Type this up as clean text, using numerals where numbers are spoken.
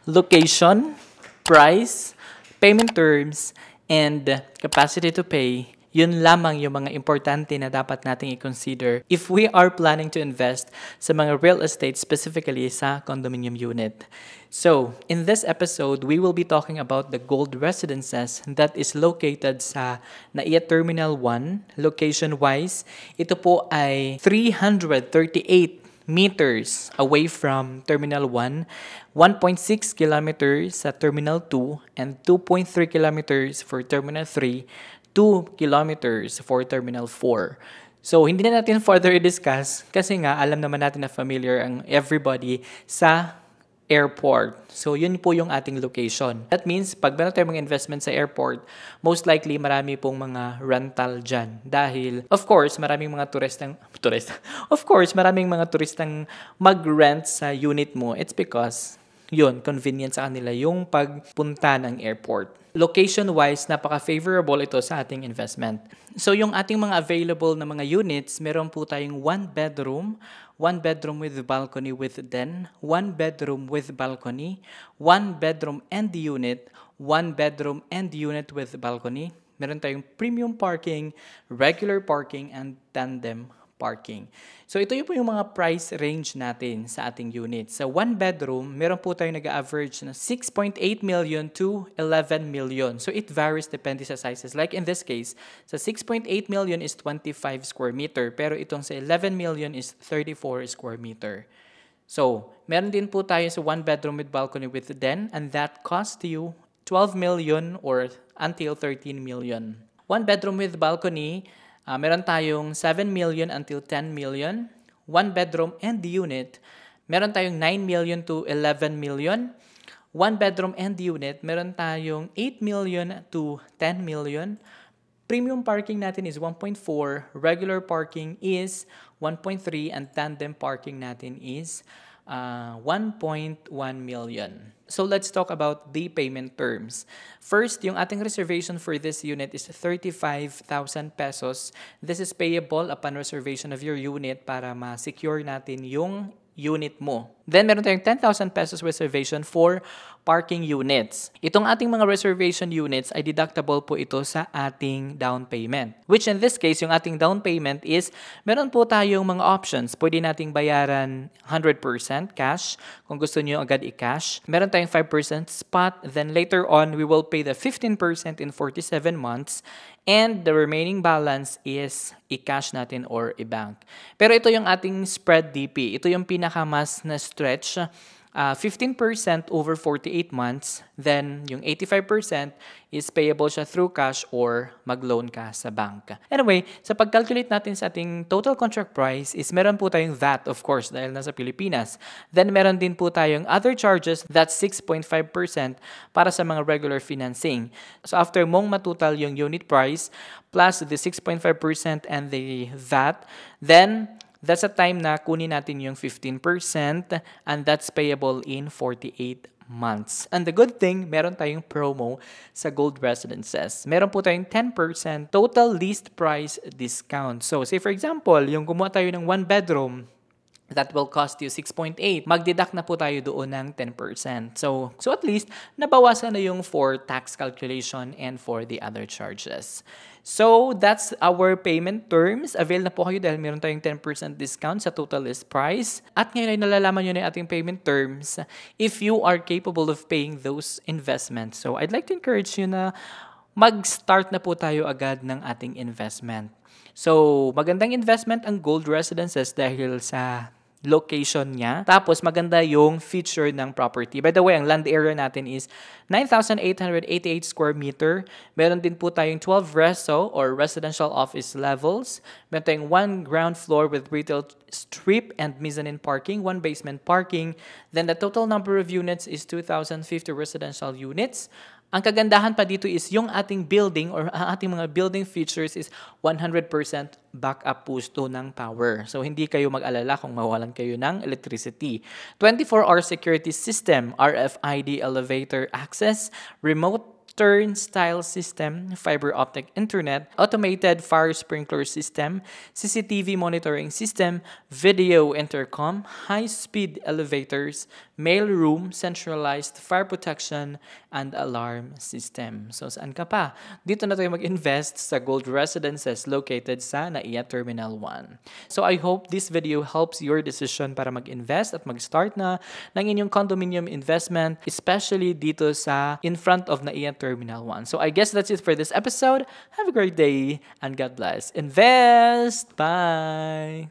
location, price, payment terms, and capacity to pay, yun lamang yung mga importante na dapat nating i-consider if we are planning to invest sa mga real estate, specifically sa condominium unit. So, in this episode, we will be talking about the gold residences that is located sa NAIA Terminal 1. Location-wise, ito po ay 338 meters away from Terminal 1, 1.6 kilometers sa Terminal 2, and 2.3 kilometers for Terminal 3, 2 kilometers for Terminal 4. So, hindi na natin further i-discuss kasi nga alam naman natin na familiar ang everybody sa airport. So, yun po yung ating location. That means, pag meron tayong mga investment sa airport, most likely marami pong mga rental dyan. Dahil, of course, maraming mga maraming mga turistang mag-rent sa unit mo. It's because, yun, convenient sa kanila yung pagpunta ng airport. Location-wise, napaka-favorable ito sa ating investment. So, yung ating mga available na mga units, meron po tayong 1 bedroom with balcony with den, 1 bedroom with balcony, 1 bedroom and unit, 1 bedroom and unit with balcony. Meron tayong premium parking, regular parking, and tandem parking. So, ito po yung mga price range natin sa ating unit. Sa 1 bedroom, meron po tayo nag-average na 6.8 million to 11 million. So, it varies depende sa sizes. Like in this case, sa 6.8 million is 25 square meter. Pero itong sa 11 million is 34 square meter. So, meron din po tayo sa 1 bedroom with balcony with den, and that costs you 12 million or until 13 million. 1 bedroom with balcony, meron tayong 7 million until 10 million. 1 bedroom and unit, meron tayong 9 million to 11 million. 1 bedroom and unit, meron tayong 8 million to 10 million. Premium parking natin is 1.4, regular parking is 1.3, and tandem parking natin is 1.1 million. So let's talk about the payment terms. First, yung ating reservation for this unit is 35,000 pesos. This is payable upon reservation of your unit para ma-secure natin yung unit mo. Then, meron tayong 10,000 pesos reservation for parking units. Itong ating mga reservation units ay deductible po ito sa ating down payment. Which in this case, yung ating down payment is, meron po tayong mga options. Pwede nating bayaran 100% cash kung gusto nyo agad i-cash. Meron tayong 5% spot. Then later on, we will pay the 15% in 47 months. And the remaining balance is i-cash natin or i-bank. Pero ito yung ating spread DP. Ito yung pinakamas na stretch. 15% over 48 months. Then, yung 85% is payable siya through cash or mag-loan ka sa bank. Anyway, sa pag-calculate natin sa ating total contract price is meron po tayong VAT, of course, dahil nasa Pilipinas. Then, meron din po tayong other charges, that's 6.5% para sa mga regular financing. So, after mong matutal yung unit price plus the 6.5% and the VAT, then that's a time na kunin natin yung 15% and that's payable in 48 months. And the good thing, meron tayong promo sa gold residences. Meron po tayong 10% total list price discount. So, say for example, yung gumawa tayo ng 1 bedroom, that will cost you 6.8. Mag-deduct na po tayo doon ng 10%. So at least, nabawasan na yung for tax calculation and for the other charges. So, that's our payment terms. Avail na po kayo dahil meron tayong 10% discount sa total list price. At ngayon ay nalalaman nyo na yung ating payment terms if you are capable of paying those investments. So, I'd like to encourage you na mag-start na po tayo agad ng ating investment. So, magandang investment ang gold residences dahil sa location niya. Tapos, maganda yung feature ng property. By the way, ang land area natin is 9,888 square meter. Meron din po tayong 12 reso or residential office levels. Meron tayong 1 ground floor with retail strip and mezzanine parking, 1 basement parking. Then, the total number of units is 2,050 residential units. Ang kagandahan pa dito is yung ating building or ating mga building features is 100% backup pusto ng power. So, hindi kayo mag-alala kung mawalan kayo ng electricity. 24-hour security system, RFID elevator access, remote turnstile system, fiber optic internet, automated fire sprinkler system, CCTV monitoring system, video intercom, high-speed elevators, mail room, centralized fire protection, and alarm system. So saan ka pa? Dito na tayo mag-invest sa gold residences located sa NAIA Terminal 1. So I hope this video helps your decision para mag-invest at mag-start na ng inyong condominium investment, especially dito sa in front of NAIA Terminal 1. So I guess that's it for this episode. Have a great day and God bless. Invest! Bye!